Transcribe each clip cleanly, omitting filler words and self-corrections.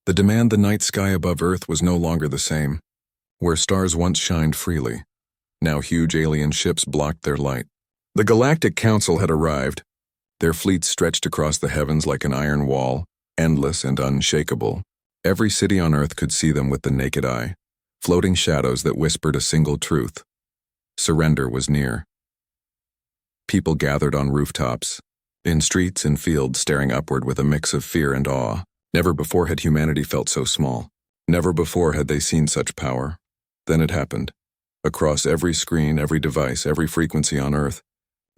The night sky above Earth was no longer the same. Where stars once shined freely, now huge alien ships blocked their light. The Galactic Council had arrived. Their fleets stretched across the heavens like an iron wall, endless and unshakable. Every city on Earth could see them with the naked eye, floating shadows that whispered a single truth. Surrender was near. People gathered on rooftops, in streets and fields, staring upward with a mix of fear and awe. Never before had humanity felt so small. Never before had they seen such power. Then it happened. Across every screen, every device, every frequency on Earth,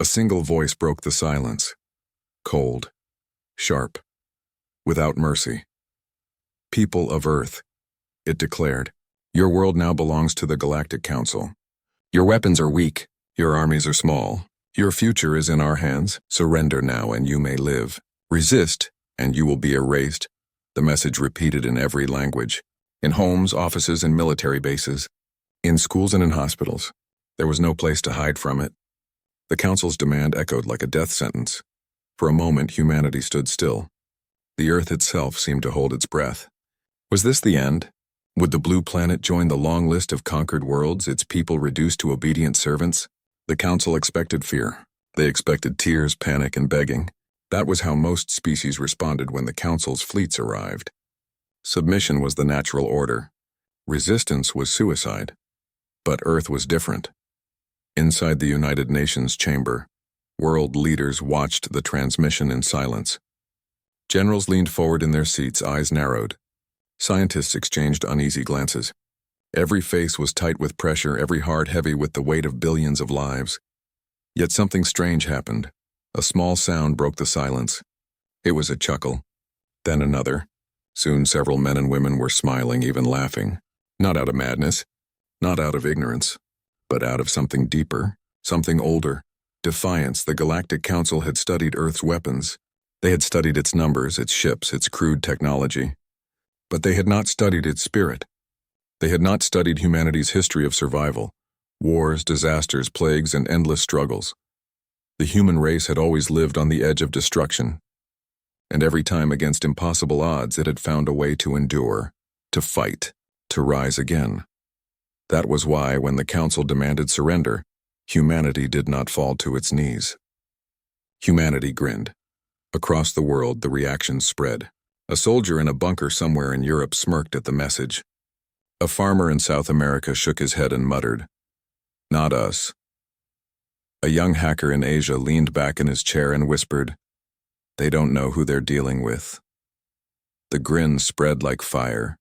a single voice broke the silence. Cold, sharp, without mercy. People of Earth, it declared, your world now belongs to the Galactic Council. Your weapons are weak, your armies are small. Your future is in our hands. Surrender now and you may live. Resist and you will be erased. The message repeated in every language. In homes, offices, and military bases. In schools and in hospitals. There was no place to hide from it. The Council's demand echoed like a death sentence. For a moment, humanity stood still. The Earth itself seemed to hold its breath. Was this the end? Would the blue planet join the long list of conquered worlds, its people reduced to obedient servants? The Council expected fear. They expected tears, panic, and begging. That was how most species responded when the Council's fleets arrived. Submission was the natural order. Resistance was suicide. But Earth was different. Inside the United Nations chamber, world leaders watched the transmission in silence. Generals leaned forward in their seats, eyes narrowed. Scientists exchanged uneasy glances. Every face was tight with pressure, every heart heavy with the weight of billions of lives. Yet something strange happened. A small sound broke the silence. It was a chuckle. Then another. Soon several men and women were smiling, even laughing. Not out of madness, not out of ignorance, but out of something deeper, something older. Defiance. The Galactic Council had studied Earth's weapons. They had studied its numbers, its ships, its crude technology. But they had not studied its spirit. They had not studied humanity's history of survival, wars, disasters, plagues, and endless struggles. The human race had always lived on the edge of destruction, and every time against impossible odds it had found a way to endure, to fight, to rise again. That was why, when the Council demanded surrender, humanity did not fall to its knees. Humanity grinned. Across the world, the reactions spread. A soldier in a bunker somewhere in Europe smirked at the message. A farmer in South America shook his head and muttered, "Not us." A young hacker in Asia leaned back in his chair and whispered, "They don't know who they're dealing with." The grin spread like fire.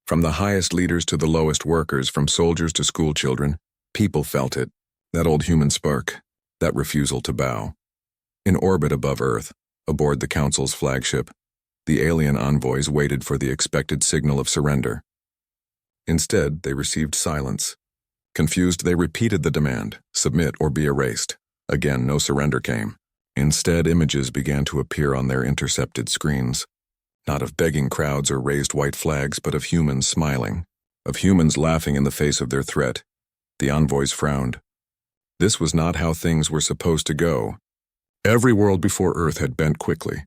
From the highest leaders to the lowest workers, from soldiers to school children, people felt it, that old human spark, that refusal to bow. In orbit above Earth, aboard the Council's flagship, the alien envoys waited for the expected signal of surrender. Instead, they received silence. Confused, they repeated the demand, submit or be erased. Again, no surrender came. Instead, images began to appear on their intercepted screens. Not of begging crowds or raised white flags, but of humans smiling, of humans laughing in the face of their threat. The envoys frowned. This was not how things were supposed to go. Every world before Earth had bent quickly.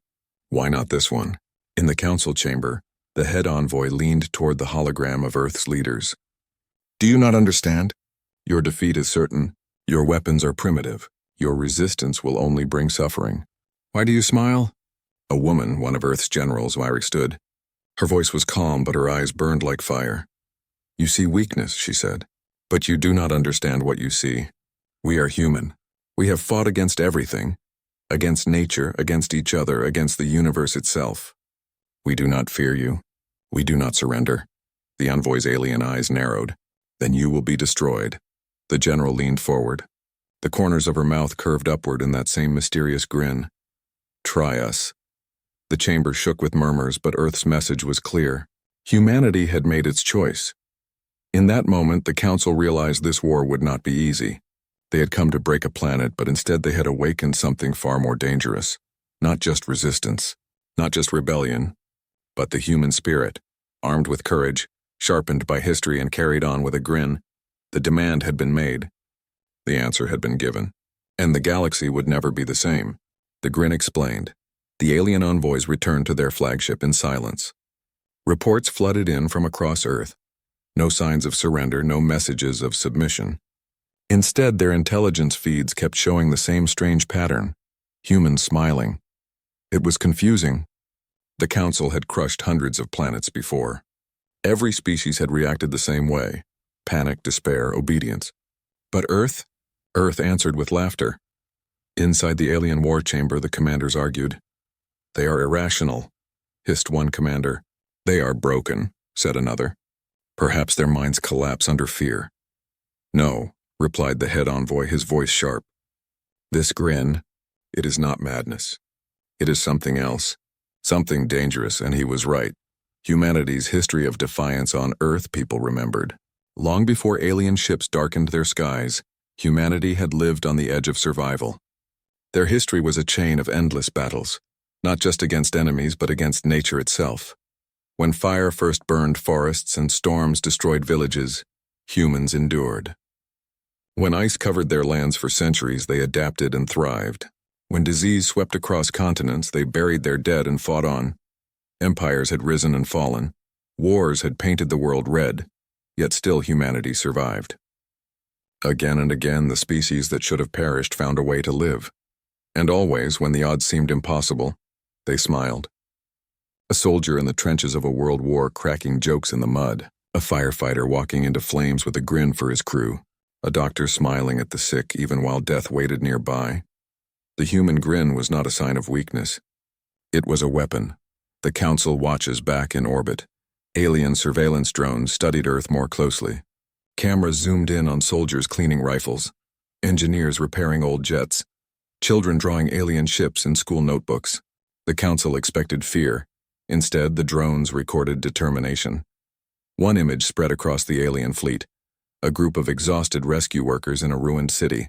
Why not this one? In the Council chamber, the head envoy leaned toward the hologram of Earth's leaders. "Do you not understand? Your defeat is certain. Your weapons are primitive. Your resistance will only bring suffering. Why do you smile?" A woman, one of Earth's generals, stood. Her voice was calm, but her eyes burned like fire. "You see weakness," she said, "but you do not understand what you see. We are human. We have fought against everything, against nature, against each other, against the universe itself. We do not fear you. We do not surrender." The envoy's alien eyes narrowed. "Then you will be destroyed." The general leaned forward. The corners of her mouth curved upward in that same mysterious grin. "Try us." The chamber shook with murmurs, but Earth's message was clear. Humanity had made its choice. In that moment, the Council realized this war would not be easy. They had come to break a planet, but instead they had awakened something far more dangerous. Not just resistance, not just rebellion, but the human spirit, armed with courage, sharpened by history and carried on with a grin. The demand had been made. The answer had been given. And the galaxy would never be the same. The grin explained. The alien envoys returned to their flagship in silence. Reports flooded in from across Earth. No signs of surrender, no messages of submission. Instead, their intelligence feeds kept showing the same strange pattern: humans smiling. It was confusing. The Council had crushed hundreds of planets before. Every species had reacted the same way: panic, despair, obedience. But Earth answered with laughter. Inside the alien war chamber, the commanders argued. "They are irrational," hissed one commander. "They are broken," said another. "Perhaps their minds collapse under fear." "No," replied the head envoy, his voice sharp. "This Grin, it is not madness. It is something else, something dangerous," and he was right. Humanity's history of defiance on Earth, people remembered. Long before alien ships darkened their skies, humanity had lived on the edge of survival. Their history was a chain of endless battles, not just against enemies but against nature itself. When fire first burned forests and storms destroyed villages, humans endured. When ice covered their lands for centuries, they adapted and thrived. When disease swept across continents, they buried their dead and fought on. Empires had risen and fallen. Wars had painted the world red, yet still humanity survived. Again and again, the species that should have perished found a way to live. And always, when the odds seemed impossible, they smiled. A soldier in the trenches of a world war cracking jokes in the mud, a firefighter walking into flames with a grin for his crew, a doctor smiling at the sick even while death waited nearby. The human grin was not a sign of weakness. It was a weapon. The Council watches back in orbit. Alien surveillance drones studied Earth more closely. Cameras zoomed in on soldiers cleaning rifles, engineers repairing old jets, children drawing alien ships in school notebooks. The Council expected fear. Instead, the drones recorded determination. One image spread across the alien fleet: a group of exhausted rescue workers in a ruined city.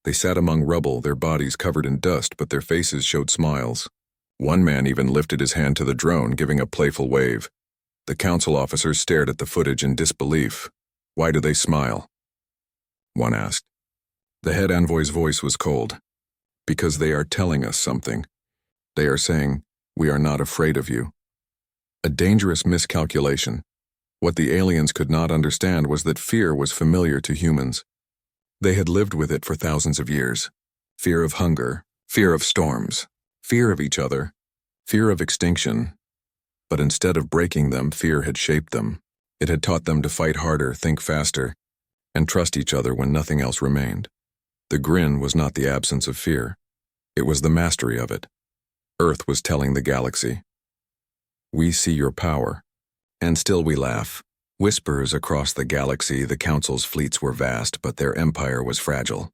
They sat among rubble, their bodies covered in dust, but their faces showed smiles. One man even lifted his hand to the drone, giving a playful wave. The Council officers stared at the footage in disbelief. "Why do they smile?" one asked. The head envoy's voice was cold. "Because they are telling us something. They are saying, 'We are not afraid of you.'" A dangerous miscalculation. What the aliens could not understand was that fear was familiar to humans. They had lived with it for thousands of years. Fear of hunger, fear of storms, fear of each other, fear of extinction. But instead of breaking them, fear had shaped them. It had taught them to fight harder, think faster, and trust each other when nothing else remained. The grin was not the absence of fear. It was the mastery of it. Earth was telling the galaxy, "We see your power." And still we laugh. Whispers across the galaxy, the Council's fleets were vast, but their empire was fragile.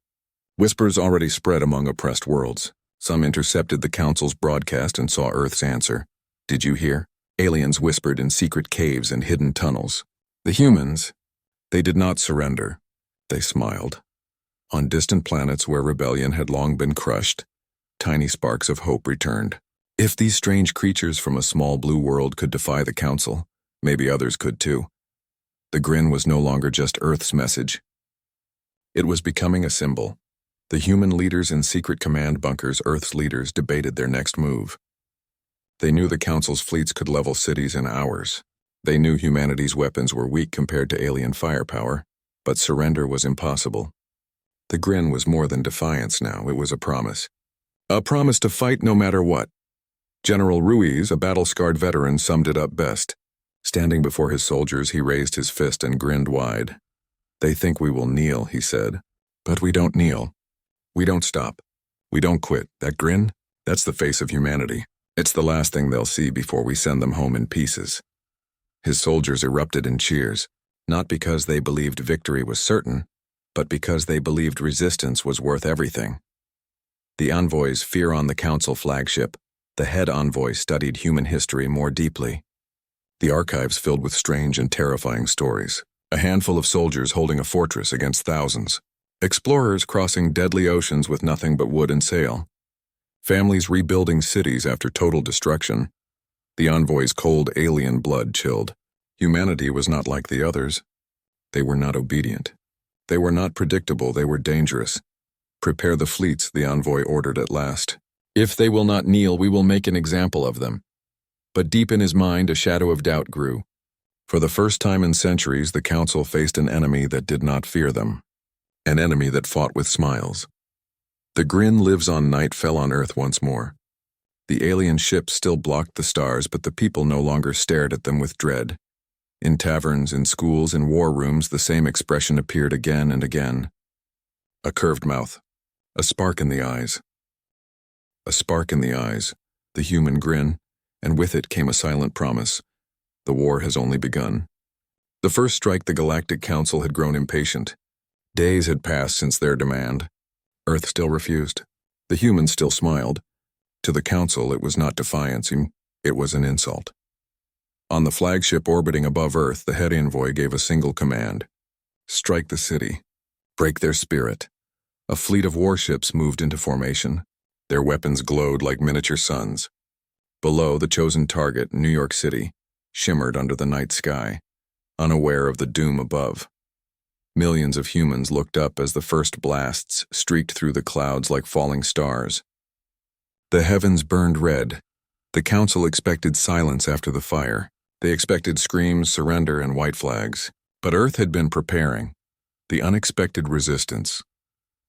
Whispers already spread among oppressed worlds. Some intercepted the Council's broadcast and saw Earth's answer. "Did you hear?" Aliens whispered in secret caves and hidden tunnels. The humans, they did not surrender. They smiled. On distant planets where rebellion had long been crushed, tiny sparks of hope returned. If these strange creatures from a small blue world could defy the Council, maybe others could too. The grin was no longer just Earth's message. It was becoming a symbol. The human leaders in secret command bunkers, Earth's leaders, debated their next move. They knew the Council's fleets could level cities in hours. They knew humanity's weapons were weak compared to alien firepower, but surrender was impossible. The grin was more than defiance now, it was a promise. A promise to fight no matter what. General Ruiz, a battle-scarred veteran, summed it up best. Standing before his soldiers, he raised his fist and grinned wide. "They think we will kneel," he said. "But we don't kneel. We don't stop. We don't quit. That grin, that's the face of humanity. It's the last thing they'll see before we send them home in pieces." His soldiers erupted in cheers, not because they believed victory was certain, but because they believed resistance was worth everything. The envoys fear on the Council flagship. The head envoy studied human history more deeply. The archives filled with strange and terrifying stories. A handful of soldiers holding a fortress against thousands. Explorers crossing deadly oceans with nothing but wood and sail. Families rebuilding cities after total destruction. The envoy's cold alien blood chilled. Humanity was not like the others. They were not obedient. They were not predictable, they were dangerous. "Prepare the fleets," the envoy ordered at last. "If they will not kneel, we will make an example of them." But deep in his mind, a shadow of doubt grew. For the first time in centuries, the Council faced an enemy that did not fear them. An enemy that fought with smiles. The Grin lives on night fell on Earth once more. The alien ships still blocked the stars, but the people no longer stared at them with dread. In taverns, in schools, in war rooms, the same expression appeared again and again. A curved mouth. A spark in the eyes. A spark in the eyes. The human grin, and with it came a silent promise. The war has only begun. The first strike, the Galactic Council had grown impatient. Days had passed since their demand. Earth still refused. The humans still smiled. To the Council, it was not defiance, it was an insult. On the flagship orbiting above Earth, the head envoy gave a single command. Strike the city. Break their spirit. A fleet of warships moved into formation. Their weapons glowed like miniature suns. Below, the chosen target, New York City, shimmered under the night sky, unaware of the doom above. Millions of humans looked up as the first blasts streaked through the clouds like falling stars. The heavens burned red. The Council expected silence after the fire. They expected screams, surrender, and white flags. But Earth had been preparing. The unexpected resistance.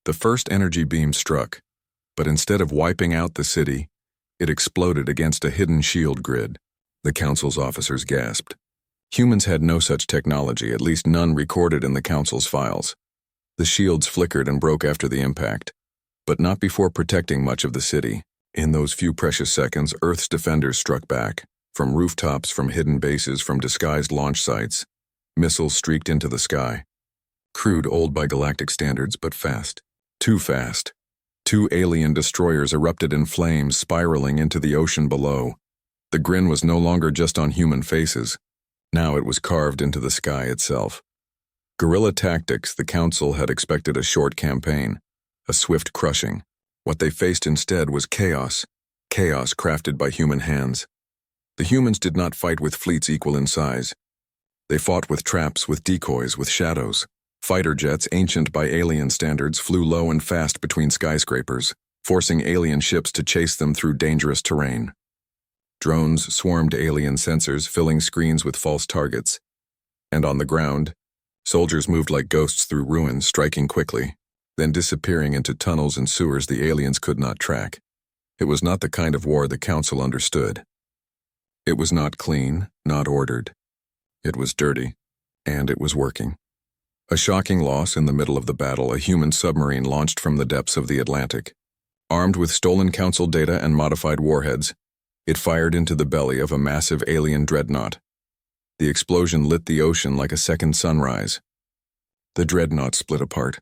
The first energy beam struck, but instead of wiping out the city, it exploded against a hidden shield grid. The Council's officers gasped. Humans had no such technology, at least none recorded in the Council's files. The shields flickered and broke after the impact, but not before protecting much of the city. In those few precious seconds, Earth's defenders struck back. From rooftops, from hidden bases, from disguised launch sites, missiles streaked into the sky. Crude, old by galactic standards, but fast. Too fast. 2 alien destroyers erupted in flames, spiraling into the ocean below. The Grin was no longer just on human faces. Now it was carved into the sky itself. Guerrilla tactics, the Council had expected a short campaign, a swift crushing. What they faced instead was chaos. Chaos crafted by human hands. The humans did not fight with fleets equal in size. They fought with traps, with decoys, with shadows. Fighter jets, ancient by alien standards, flew low and fast between skyscrapers, forcing alien ships to chase them through dangerous terrain. Drones swarmed alien sensors, filling screens with false targets. And on the ground, soldiers moved like ghosts through ruins, striking quickly, then disappearing into tunnels and sewers the aliens could not track. It was not the kind of war the Council understood. It was not clean, not ordered. It was dirty, and it was working. A shocking loss in the middle of the battle, a human submarine launched from the depths of the Atlantic. Armed with stolen Council data and modified warheads, it fired into the belly of a massive alien dreadnought. The explosion lit the ocean like a second sunrise. The dreadnought split apart,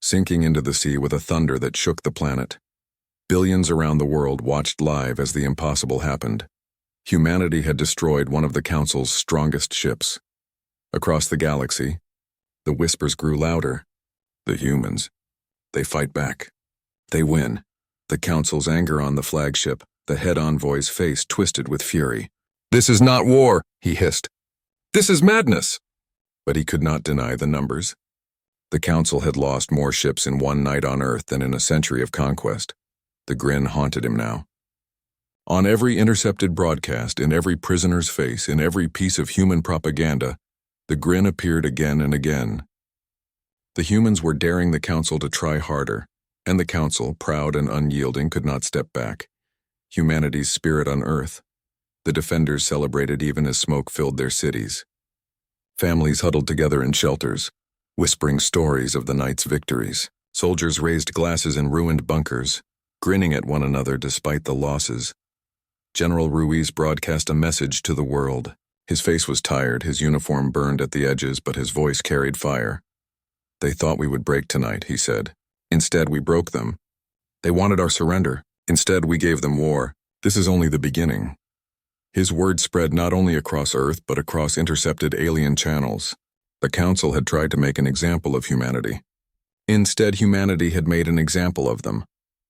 sinking into the sea with a thunder that shook the planet. Billions around the world watched live as the impossible happened. Humanity had destroyed one of the Council's strongest ships. Across the galaxy, the whispers grew louder. The humans. They fight back. They win. The Council's anger on the flagship, the head envoy's face twisted with fury. "This is not war," he hissed. "This is madness." But he could not deny the numbers. The Council had lost more ships in one night on Earth than in a century of conquest. The Grin haunted him now. On every intercepted broadcast, in every prisoner's face, in every piece of human propaganda, the Grin appeared again and again. The humans were daring the Council to try harder, and the Council, proud and unyielding, could not step back. Humanity's spirit on Earth. The defenders celebrated even as smoke filled their cities. Families huddled together in shelters, whispering stories of the night's victories. Soldiers raised glasses in ruined bunkers, grinning at one another despite the losses. General Ruiz broadcast a message to the world. His face was tired, his uniform burned at the edges, but his voice carried fire. "They thought we would break tonight," he said. "Instead, we broke them. They wanted our surrender. Instead, we gave them war. This is only the beginning." His word spread not only across Earth, but across intercepted alien channels. The Council had tried to make an example of humanity. Instead, humanity had made an example of them.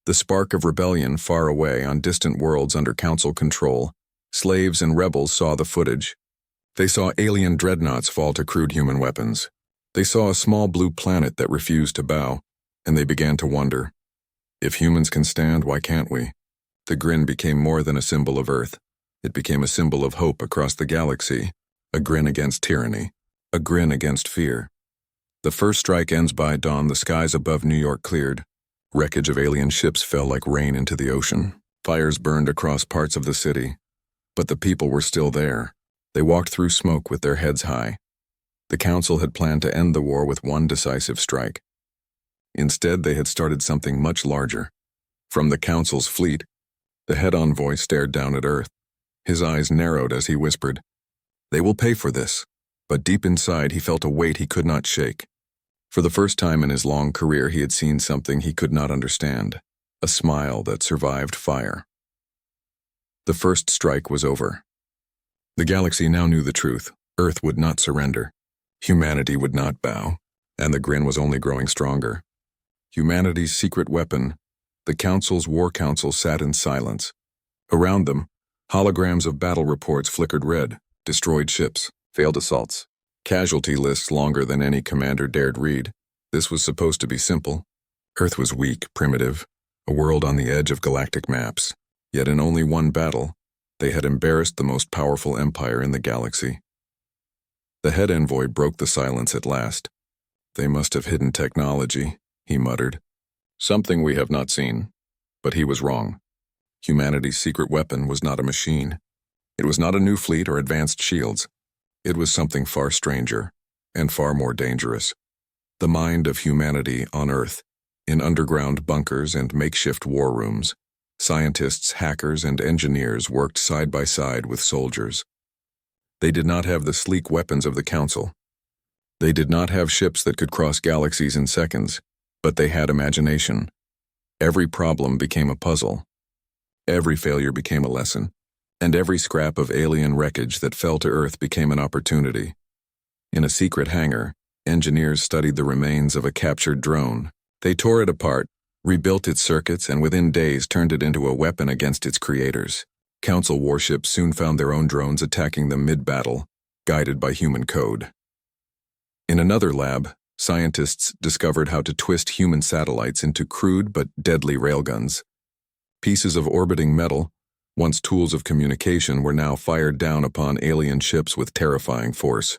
The spark of rebellion far away on distant worlds under Council control. Slaves and rebels saw the footage. They saw alien dreadnoughts fall to crude human weapons. They saw a small blue planet that refused to bow, and they began to wonder, if humans can stand, why can't we? The Grin became more than a symbol of Earth. It became a symbol of hope across the galaxy, a grin against tyranny, a grin against fear. The first strike ends by dawn. The skies above New York cleared. Wreckage of alien ships fell like rain into the ocean. Fires burned across parts of the city. But the people were still there. They walked through smoke with their heads high. The Council had planned to end the war with one decisive strike. Instead, they had started something much larger. From the Council's fleet, the head envoy stared down at Earth. His eyes narrowed as he whispered, "They will pay for this." But deep inside, he felt a weight he could not shake. For the first time in his long career, he had seen something he could not understand, a smile that survived fire. The first strike was over. The galaxy now knew the truth. Earth would not surrender. Humanity would not bow, and the grin was only growing stronger. Humanity's secret weapon, the Council's War Council, sat in silence. Around them, holograms of battle reports flickered red, destroyed ships, failed assaults, casualty lists longer than any commander dared read. This was supposed to be simple. Earth was weak, primitive, a world on the edge of galactic maps. Yet in only one battle, they had embarrassed the most powerful empire in the galaxy. The head envoy broke the silence at last. "They must have hidden technology," he muttered. "Something we have not seen." But he was wrong. Humanity's secret weapon was not a machine. It was not a new fleet or advanced shields. It was something far stranger and far more dangerous. The mind of humanity on Earth, in underground bunkers and makeshift war rooms. Scientists, hackers, and engineers worked side by side with soldiers. They did not have the sleek weapons of the Council. They did not have ships that could cross galaxies in seconds, but they had imagination. Every problem became a puzzle. Every failure became a lesson, and every scrap of alien wreckage that fell to Earth became an opportunity. In a secret hangar, engineers studied the remains of a captured drone. They tore it apart, rebuilt its circuits, and within days turned it into a weapon against its creators. Council warships soon found their own drones attacking them mid-battle, guided by human code. In another lab, scientists discovered how to twist human satellites into crude but deadly railguns. Pieces of orbiting metal, once tools of communication, were now fired down upon alien ships with terrifying force.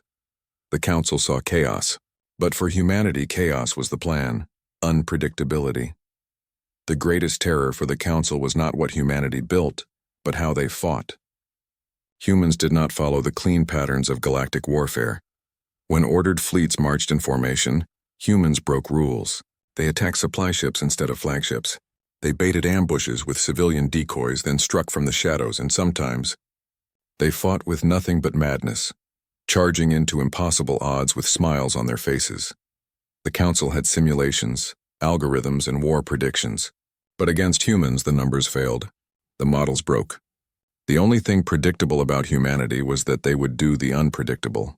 The Council saw chaos, but for humanity, chaos was the plan, unpredictability. The greatest terror for the Council was not what humanity built, but how they fought. Humans did not follow the clean patterns of galactic warfare. When ordered fleets marched in formation, humans broke rules. They attacked supply ships instead of flagships. They baited ambushes with civilian decoys, then struck from the shadows, and sometimes they fought with nothing but madness, charging into impossible odds with smiles on their faces. The Council had simulations, algorithms, and war predictions. But against humans, the numbers failed. The models broke. The only thing predictable about humanity was that they would do the unpredictable.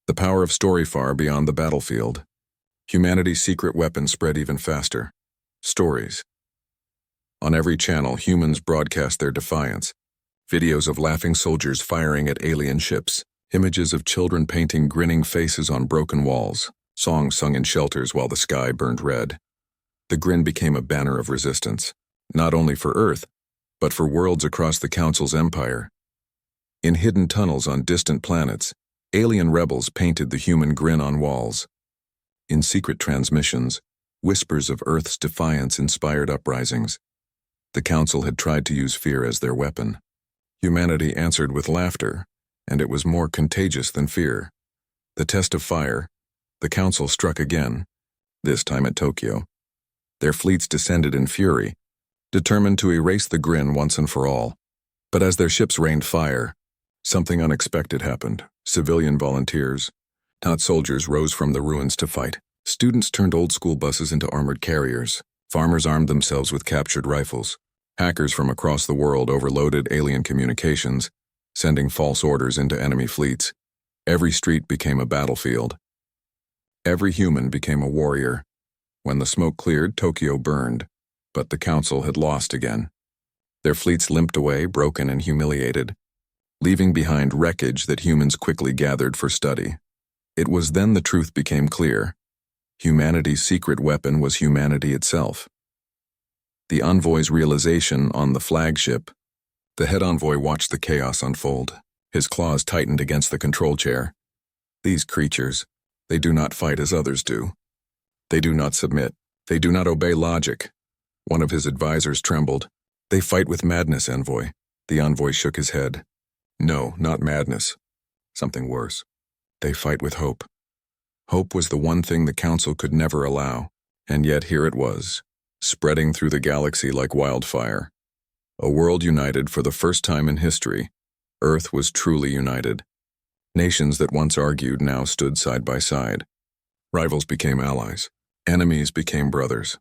The power of story far beyond the battlefield. Humanity's secret weapon spread even faster. Stories. On every channel, humans broadcast their defiance. Videos of laughing soldiers firing at alien ships. Images of children painting grinning faces on broken walls. Songs sung in shelters while the sky burned red. The grin became a banner of resistance, not only for Earth, but for worlds across the Council's empire. In hidden tunnels on distant planets, alien rebels painted the human grin on walls. In secret transmissions, whispers of Earth's defiance inspired uprisings. The Council had tried to use fear as their weapon. Humanity answered with laughter, and it was more contagious than fear. The test of fire, the Council struck again, this time at Tokyo. Their fleets descended in fury, determined to erase the grin once and for all. But as their ships rained fire, something unexpected happened. Civilian volunteers, not soldiers, rose from the ruins to fight. Students turned old school buses into armored carriers. Farmers armed themselves with captured rifles. Hackers from across the world overloaded alien communications, sending false orders into enemy fleets. Every street became a battlefield. Every human became a warrior. When the smoke cleared, Tokyo burned, but the Council had lost again. Their fleets limped away, broken and humiliated, leaving behind wreckage that humans quickly gathered for study. It was then the truth became clear. Humanity's secret weapon was humanity itself. The envoy's realization on the flagship, The head envoy watched the chaos unfold. His claws tightened against the control chair. These creatures, they do not fight as others do. They do not submit. They do not obey logic. One of his advisors trembled. They fight with madness, envoy. The envoy shook his head. No, not madness. Something worse. They fight with hope. Hope was the one thing the Council could never allow, and yet here it was, spreading through the galaxy like wildfire. A world united for the first time in history. Earth was truly united. Nations that once argued now stood side by side. Rivals became allies. Enemies became brothers.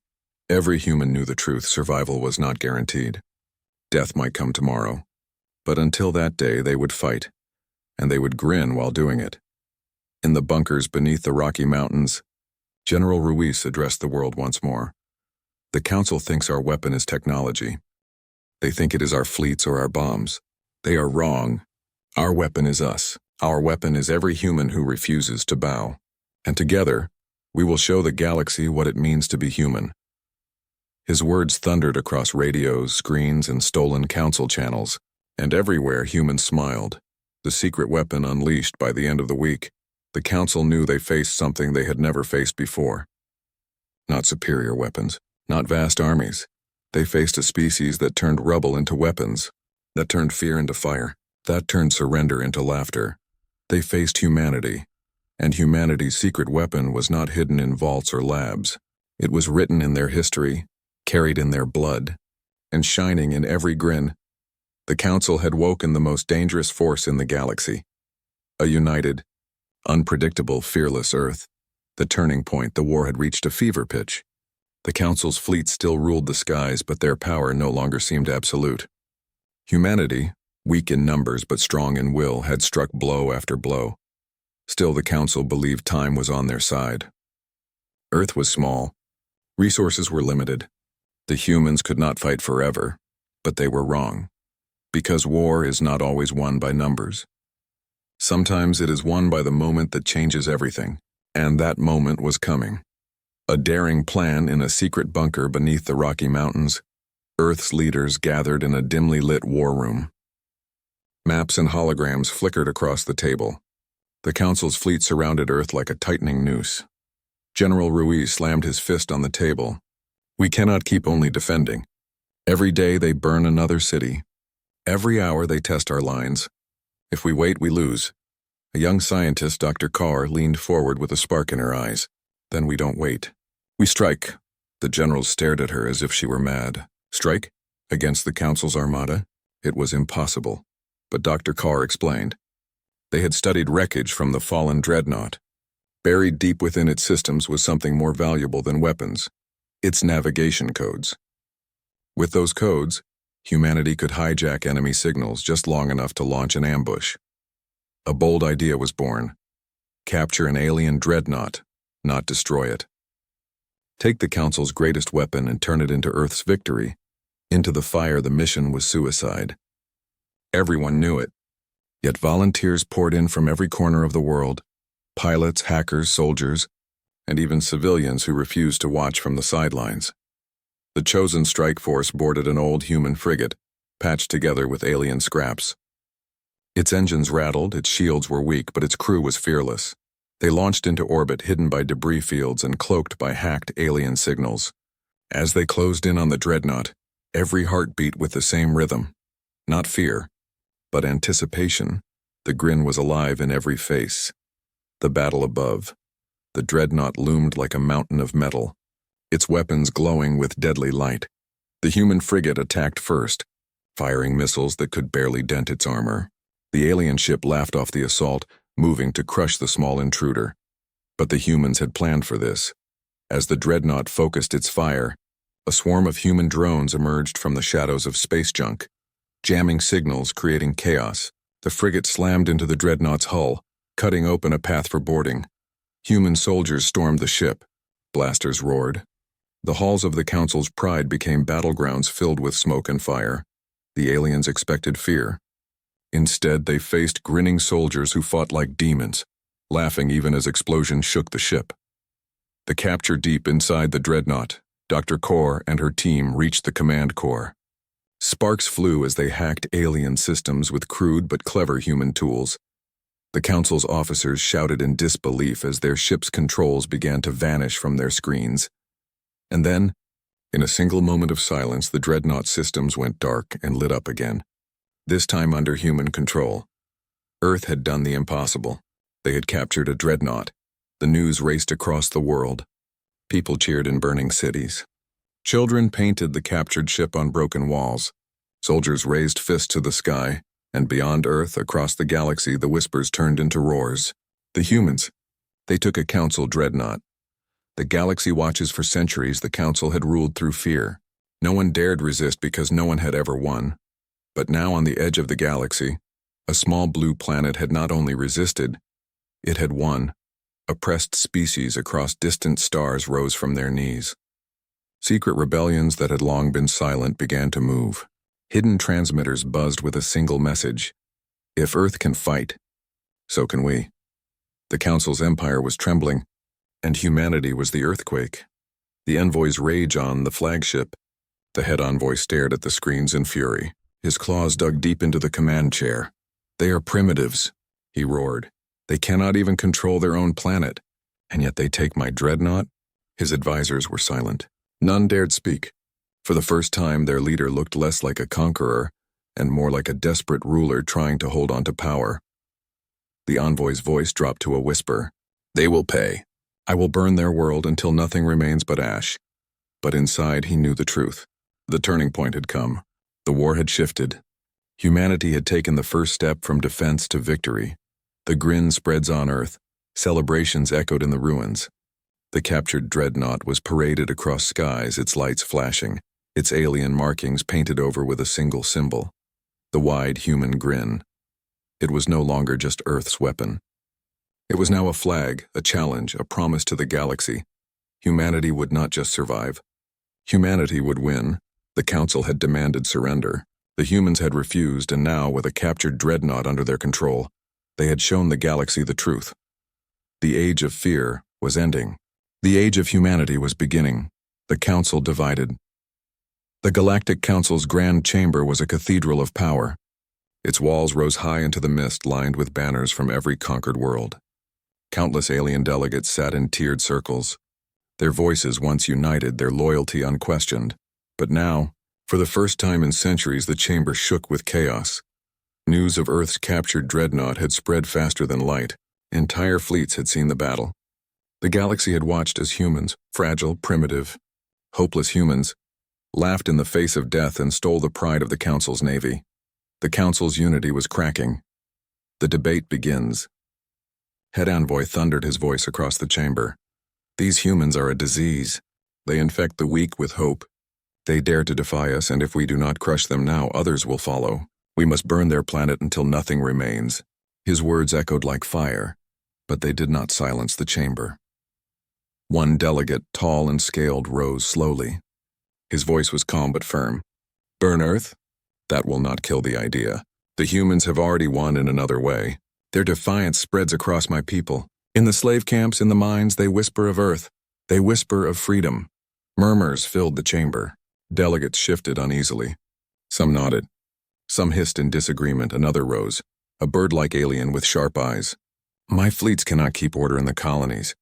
Every human knew the truth: survival was not guaranteed. Death might come tomorrow. But until that day, they would fight, and they would grin while doing it. In the bunkers beneath the Rocky Mountains, General Ruiz addressed the world once more. The Council thinks our weapon is technology. They think it is our fleets or our bombs. They are wrong. Our weapon is us. Our weapon is every human who refuses to bow. And together, we will show the galaxy what it means to be human. His words thundered across radios, screens, and stolen Council channels, and everywhere humans smiled. The secret weapon unleashed by the end of the week, the Council knew they faced something they had never faced before. Not superior weapons, not vast armies. They faced a species that turned rubble into weapons, that turned fear into fire, that turned surrender into laughter. They faced humanity, and humanity's secret weapon was not hidden in vaults or labs. It was written in their history, carried in their blood, and shining in every grin. The Council had woken the most dangerous force in the galaxy. A united, unpredictable, fearless Earth. The turning point, the war had reached a fever pitch. The Council's fleet still ruled the skies, but their power no longer seemed absolute. Humanity, weak in numbers but strong in will, had struck blow after blow. Still, the Council believed time was on their side. Earth was small. Resources were limited. The humans could not fight forever, but they were wrong. Because war is not always won by numbers. Sometimes it is won by the moment that changes everything, and that moment was coming. A daring plan in a secret bunker beneath the Rocky Mountains. Earth's leaders gathered in a dimly lit war room. Maps and holograms flickered across the table. The Council's fleet surrounded Earth like a tightening noose. General Ruiz slammed his fist on the table. We cannot keep only defending. Every day they burn another city. Every hour they test our lines. If we wait, we lose. A young scientist, Dr. Carr, leaned forward with a spark in her eyes. Then we don't wait. We strike. The generals stared at her as if she were mad. Strike? Against the Council's armada? It was impossible. But Dr. Carr explained. They had studied wreckage from the fallen dreadnought. Buried deep within its systems was something more valuable than weapons. Its navigation codes. With those codes, humanity could hijack enemy signals just long enough to launch an ambush. A bold idea was born. Capture an alien dreadnought, not destroy it. Take the Council's greatest weapon and turn it into Earth's victory. Into the fire, the mission was suicide. Everyone knew it. Yet volunteers poured in from every corner of the world. Pilots, hackers, soldiers, and even civilians who refused to watch from the sidelines. The chosen strike force boarded an old human frigate, patched together with alien scraps. Its engines rattled, its shields were weak, but its crew was fearless. They launched into orbit, hidden by debris fields and cloaked by hacked alien signals. As they closed in on the dreadnought, every heart beat with the same rhythm. Not fear, but anticipation. The grin was alive in every face. The battle above. The dreadnought loomed like a mountain of metal, its weapons glowing with deadly light. The human frigate attacked first, firing missiles that could barely dent its armor. The alien ship laughed off the assault, moving to crush the small intruder. But the humans had planned for this. As the dreadnought focused its fire, a swarm of human drones emerged from the shadows of space junk, jamming signals, creating chaos. The frigate slammed into the dreadnought's hull, cutting open a path for boarding. Human soldiers stormed the ship. Blasters roared. The halls of the Council's pride became battlegrounds filled with smoke and fire. The aliens expected fear. Instead, they faced grinning soldiers who fought like demons, laughing even as explosions shook the ship. The capture deep inside the dreadnought, Dr. Kaur and her team reached the command core. Sparks flew as they hacked alien systems with crude but clever human tools. The Council's officers shouted in disbelief as their ship's controls began to vanish from their screens. And then, in a single moment of silence, the dreadnought systems went dark and lit up again. This time under human control. Earth had done the impossible. They had captured a dreadnought. The news raced across the world. People cheered in burning cities. Children painted the captured ship on broken walls. Soldiers raised fists to the sky, and beyond Earth, across the galaxy, the whispers turned into roars. The humans. They took a Council dreadnought. The galaxy watches for centuries, the Council had ruled through fear. No one dared resist because no one had ever won. But now on the edge of the galaxy, a small blue planet had not only resisted, it had won. Oppressed species across distant stars rose from their knees. Secret rebellions that had long been silent began to move. Hidden transmitters buzzed with a single message. If Earth can fight, so can we. The Council's empire was trembling, and humanity was the earthquake. The envoys rage on the flagship. The head envoy stared at the screens in fury. His claws dug deep into the command chair. They are primitives, he roared. They cannot even control their own planet, and yet they take my dreadnought? His advisors were silent. None dared speak. For the first time, their leader looked less like a conqueror and more like a desperate ruler trying to hold on to power. The envoy's voice dropped to a whisper. They will pay. I will burn their world until nothing remains but ash. But inside, he knew the truth. The turning point had come. The war had shifted. Humanity had taken the first step from defense to victory. The grin spreads on Earth. Celebrations echoed in the ruins. The captured dreadnought was paraded across skies, its lights flashing, its alien markings painted over with a single symbol. The wide human grin. It was no longer just Earth's weapon. It was now a flag, a challenge, a promise to the galaxy. Humanity would not just survive. Humanity would win. The Council had demanded surrender. The humans had refused, and now, with a captured dreadnought under their control, they had shown the galaxy the truth. The age of fear was ending. The age of humanity was beginning. The Council divided. The Galactic Council's grand chamber was a cathedral of power. Its walls rose high into the mist, lined with banners from every conquered world. Countless alien delegates sat in tiered circles. Their voices once united, their loyalty unquestioned. But now, for the first time in centuries, the chamber shook with chaos. News of Earth's captured dreadnought had spread faster than light. Entire fleets had seen the battle. The galaxy had watched as humans, fragile, primitive, hopeless humans, laughed in the face of death and stole the pride of the Council's navy. The Council's unity was cracking. The debate begins. Head Envoy thundered his voice across the chamber. These humans are a disease. They infect the weak with hope. They dare to defy us, and if we do not crush them now, others will follow. We must burn their planet until nothing remains. His words echoed like fire, but they did not silence the chamber. One delegate, tall and scaled, rose slowly. His voice was calm but firm. Burn Earth? That will not kill the idea. The humans have already won in another way. Their defiance spreads across my people. In the slave camps, in the mines, they whisper of Earth. They whisper of freedom. Murmurs filled the chamber. Delegates shifted uneasily. Some nodded. Some hissed in disagreement. Another rose, a bird-like alien with sharp eyes. My fleets cannot keep order in the colonies.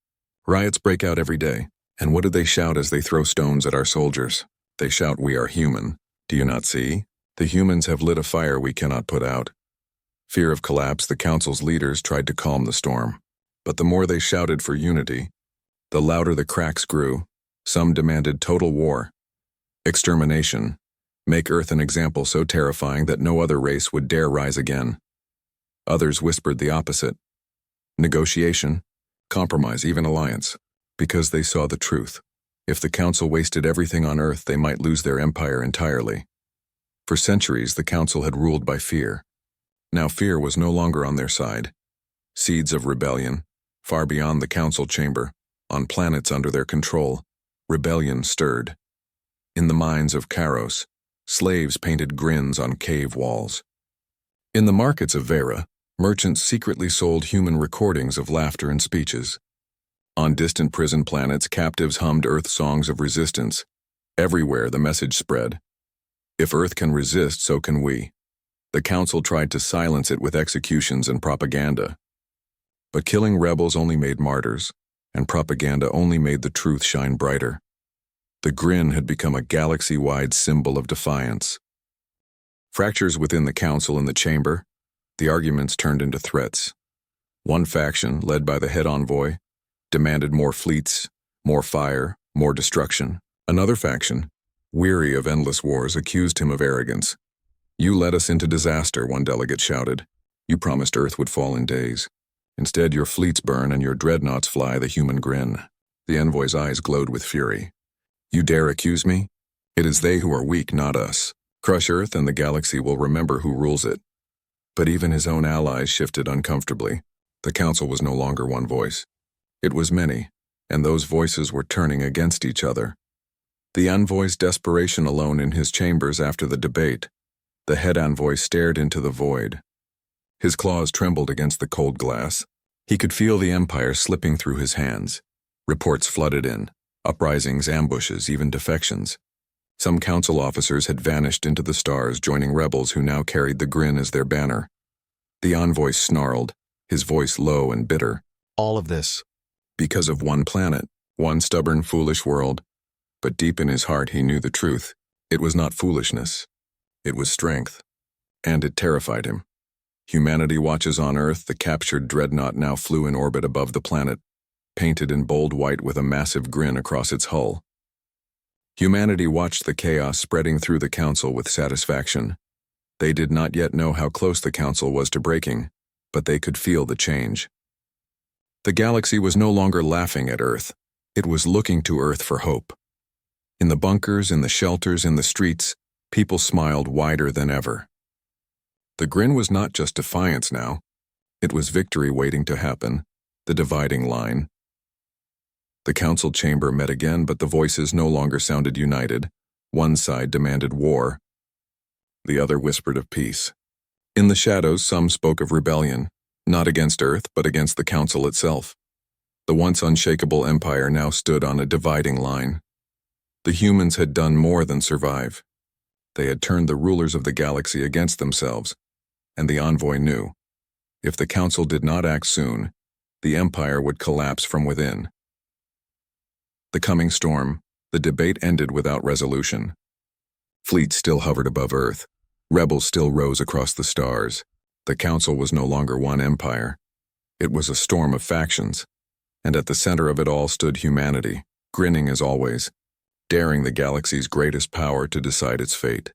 Riots break out every day. And what do they shout as they throw stones at our soldiers? They shout, we are human. Do you not see? The humans have lit a fire we cannot put out. Fear of collapse, the Council's leaders tried to calm the storm. But the more they shouted for unity, the louder the cracks grew. Some demanded total war. Extermination. Make Earth an example so terrifying that no other race would dare rise again. Others whispered the opposite. Negotiation, compromise, even alliance, because they saw the truth. If the Council wasted everything on Earth, they might lose their empire entirely. For centuries, the Council had ruled by fear. Now fear was no longer on their side. Seeds of rebellion, far beyond the Council chamber, on planets under their control, rebellion stirred. In the mines of Karos, slaves painted grins on cave walls. In the markets of Vera, merchants secretly sold human recordings of laughter and speeches. On distant prison planets, captives hummed Earth songs of resistance. Everywhere the message spread. If Earth can resist, so can we. The Council tried to silence it with executions and propaganda. But killing rebels only made martyrs, and propaganda only made the truth shine brighter. The Grin had become a galaxy-wide symbol of defiance. Fractures within the Council and the Chamber, the arguments turned into threats. One faction, led by the head envoy, demanded more fleets, more fire, more destruction. Another faction, weary of endless wars, accused him of arrogance. "You led us into disaster," one delegate shouted. "You promised Earth would fall in days. Instead, your fleets burn and your dreadnoughts fly the human Grin." The envoy's eyes glowed with fury. "You dare accuse me? It is they who are weak, not us. Crush Earth and the galaxy will remember who rules it." But even his own allies shifted uncomfortably. The Council was no longer one voice. It was many, and those voices were turning against each other. The envoy's desperation alone in his chambers after the debate, the head envoy stared into the void. His claws trembled against the cold glass. He could feel the Empire slipping through his hands. Reports flooded in, uprisings, ambushes, even defections. Some Council officers had vanished into the stars, joining rebels who now carried the Grin as their banner. The envoy snarled, his voice low and bitter. "All of this, because of one planet, one stubborn, foolish world." But deep in his heart he knew the truth. It was not foolishness. It was strength. And it terrified him. Humanity watches on Earth. The captured dreadnought now flew in orbit above the planet, painted in bold white with a massive Grin across its hull. Humanity watched the chaos spreading through the Council with satisfaction. They did not yet know how close the Council was to breaking, but they could feel the change. The galaxy was no longer laughing at Earth. It was looking to Earth for hope. In the bunkers, in the shelters, in the streets, people smiled wider than ever. The Grin was not just defiance now. It was victory waiting to happen, the dividing line. The Council chamber met again, but the voices no longer sounded united. One side demanded war. The other whispered of peace. In the shadows, some spoke of rebellion, not against Earth, but against the Council itself. The once unshakable empire now stood on a dividing line. The humans had done more than survive. They had turned the rulers of the galaxy against themselves, and the envoy knew. If the Council did not act soon, the empire would collapse from within. The coming storm, the debate ended without resolution. Fleets still hovered above Earth. Rebels still rose across the stars. The Council was no longer one empire. It was a storm of factions, and at the center of it all stood humanity, grinning as always, daring the galaxy's greatest power to decide its fate.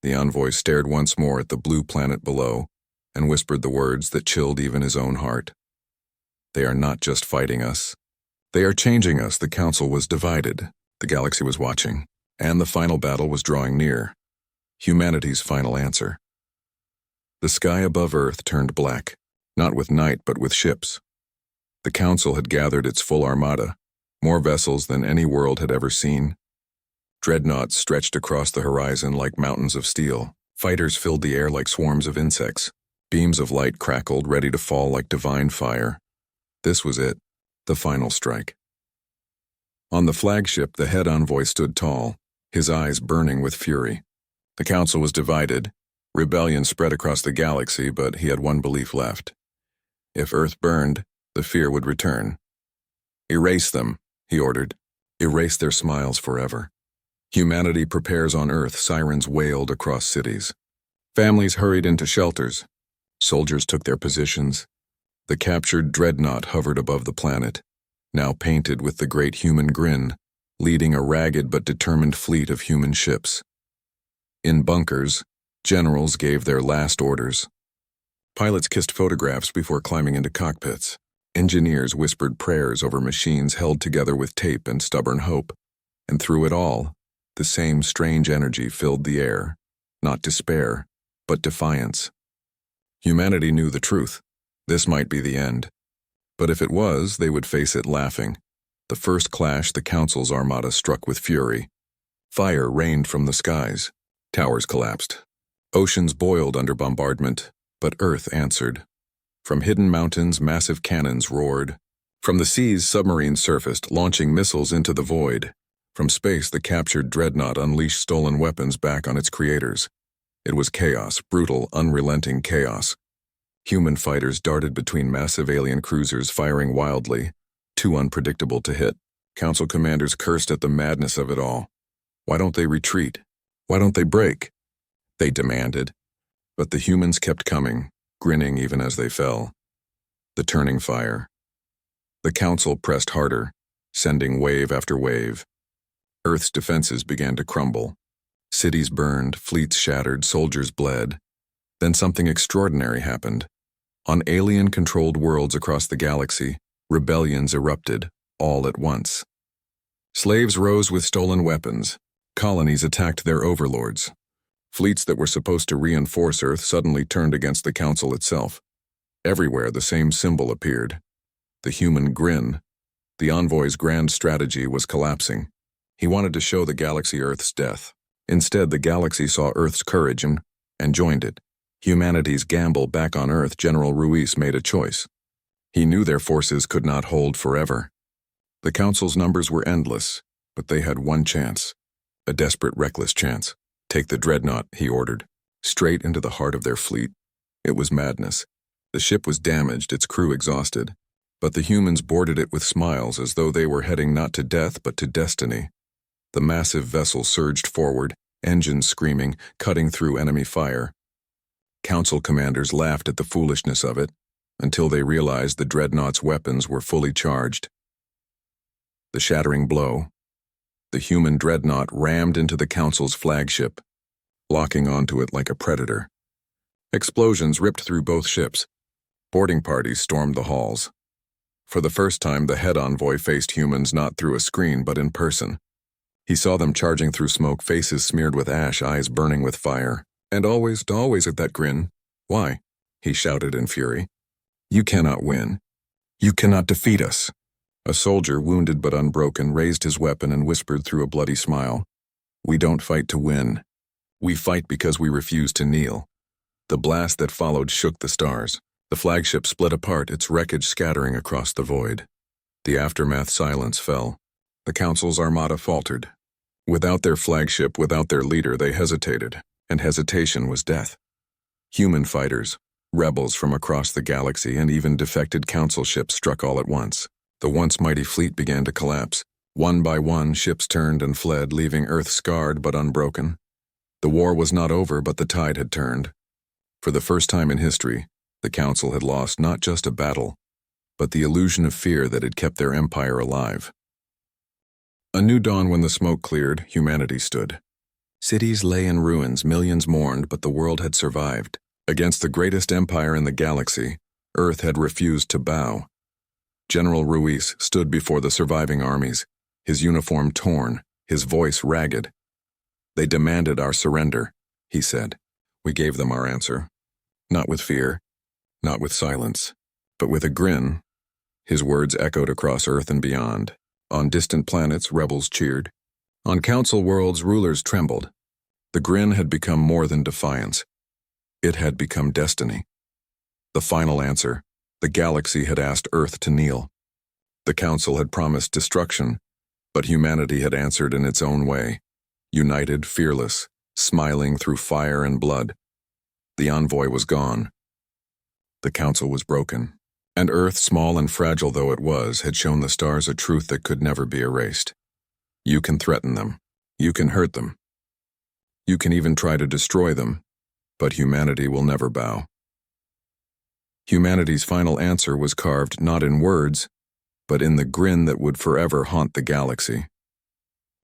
The envoy stared once more at the blue planet below and whispered the words that chilled even his own heart. "They are not just fighting us. They are changing us." The Council was divided. The galaxy was watching, and the final battle was drawing near. Humanity's final answer. The sky above Earth turned black, not with night but with ships. The Council had gathered its full armada, more vessels than any world had ever seen. Dreadnoughts stretched across the horizon like mountains of steel. Fighters filled the air like swarms of insects. Beams of light crackled, ready to fall like divine fire. This was it, the final strike. On the flagship, the head envoy stood tall, his eyes burning with fury. The Council was divided. Rebellion spread across the galaxy, but he had one belief left. If Earth burned, the fear would return. "Erase them," he ordered. "Erase their smiles forever." Humanity prepares on Earth. Sirens wailed across cities. Families hurried into shelters. Soldiers took their positions. The captured dreadnought hovered above the planet, now painted with the great human Grin, leading a ragged but determined fleet of human ships. In bunkers, generals gave their last orders. Pilots kissed photographs before climbing into cockpits. Engineers whispered prayers over machines held together with tape and stubborn hope. And through it all, the same strange energy filled the air, not despair, but defiance. Humanity knew the truth. This might be the end. But if it was, they would face it laughing. The first clash, the Council's armada struck with fury. Fire rained from the skies. Towers collapsed. Oceans boiled under bombardment, but Earth answered. From hidden mountains, massive cannons roared. From the seas, submarines surfaced, launching missiles into the void. From space, the captured dreadnought unleashed stolen weapons back on its creators. It was chaos, brutal, unrelenting chaos. Human fighters darted between massive alien cruisers, firing wildly, too unpredictable to hit. Council commanders cursed at the madness of it all. Why don't they retreat? Why don't they break? They demanded. But the humans kept coming, grinning even as they fell. The turning fire. The Council pressed harder, sending wave after wave. Earth's defenses began to crumble. Cities burned, fleets shattered, soldiers bled. Then something extraordinary happened. On alien-controlled worlds across the galaxy, rebellions erupted, all at once. Slaves rose with stolen weapons. Colonies attacked their overlords. Fleets that were supposed to reinforce Earth suddenly turned against the Council itself. Everywhere the same symbol appeared. The human Grin. The envoy's grand strategy was collapsing. He wanted to show the galaxy Earth's death. Instead, the galaxy saw Earth's courage and joined it. Humanity's gamble back on Earth, General Ruiz made a choice. He knew their forces could not hold forever. The Council's numbers were endless, but they had one chance. A desperate, reckless chance. Take the dreadnought, he ordered, straight into the heart of their fleet. It was madness. The ship was damaged, its crew exhausted. But the humans boarded it with smiles as though they were heading not to death but to destiny. The massive vessel surged forward, engines screaming, cutting through enemy fire. Council commanders laughed at the foolishness of it, until they realized the dreadnought's weapons were fully charged. The shattering blow. The human dreadnought rammed into the Council's flagship, locking onto it like a predator. Explosions ripped through both ships. Boarding parties stormed the halls. For the first time, the head envoy faced humans not through a screen but in person. He saw them charging through smoke, faces smeared with ash, eyes burning with fire. And always at that Grin. Why? He shouted in fury. You cannot win. You cannot defeat us. A soldier, wounded but unbroken, raised his weapon and whispered through a bloody smile. We don't fight to win. We fight because we refuse to kneel. The blast that followed shook the stars. The flagship split apart, its wreckage scattering across the void. The aftermath silence fell. The Council's armada faltered. Without their flagship, without their leader, they hesitated, and hesitation was death. Human fighters, rebels from across the galaxy, and even defected Council ships struck all at once. The once mighty fleet began to collapse. One by one, ships turned and fled, leaving Earth scarred but unbroken. The war was not over, but the tide had turned. For the first time in history, the Council had lost not just a battle, but the illusion of fear that had kept their empire alive. A new dawn when the smoke cleared, humanity stood. Cities lay in ruins, millions mourned, but the world had survived. Against the greatest empire in the galaxy, Earth had refused to bow. General Ruiz stood before the surviving armies, his uniform torn, his voice ragged. They demanded our surrender, he said. We gave them our answer. Not with fear, not with silence, but with a grin. His words echoed across Earth and beyond. On distant planets, rebels cheered. On Council worlds, rulers trembled. The Grin had become more than defiance. It had become destiny. The final answer, the galaxy had asked Earth to kneel. The Council had promised destruction, but humanity had answered in its own way, united, fearless, smiling through fire and blood. The envoy was gone. The Council was broken. And Earth, small and fragile though it was, had shown the stars a truth that could never be erased. You can threaten them. You can hurt them. You can even try to destroy them, but humanity will never bow. Humanity's final answer was carved not in words, but in the Grin that would forever haunt the galaxy.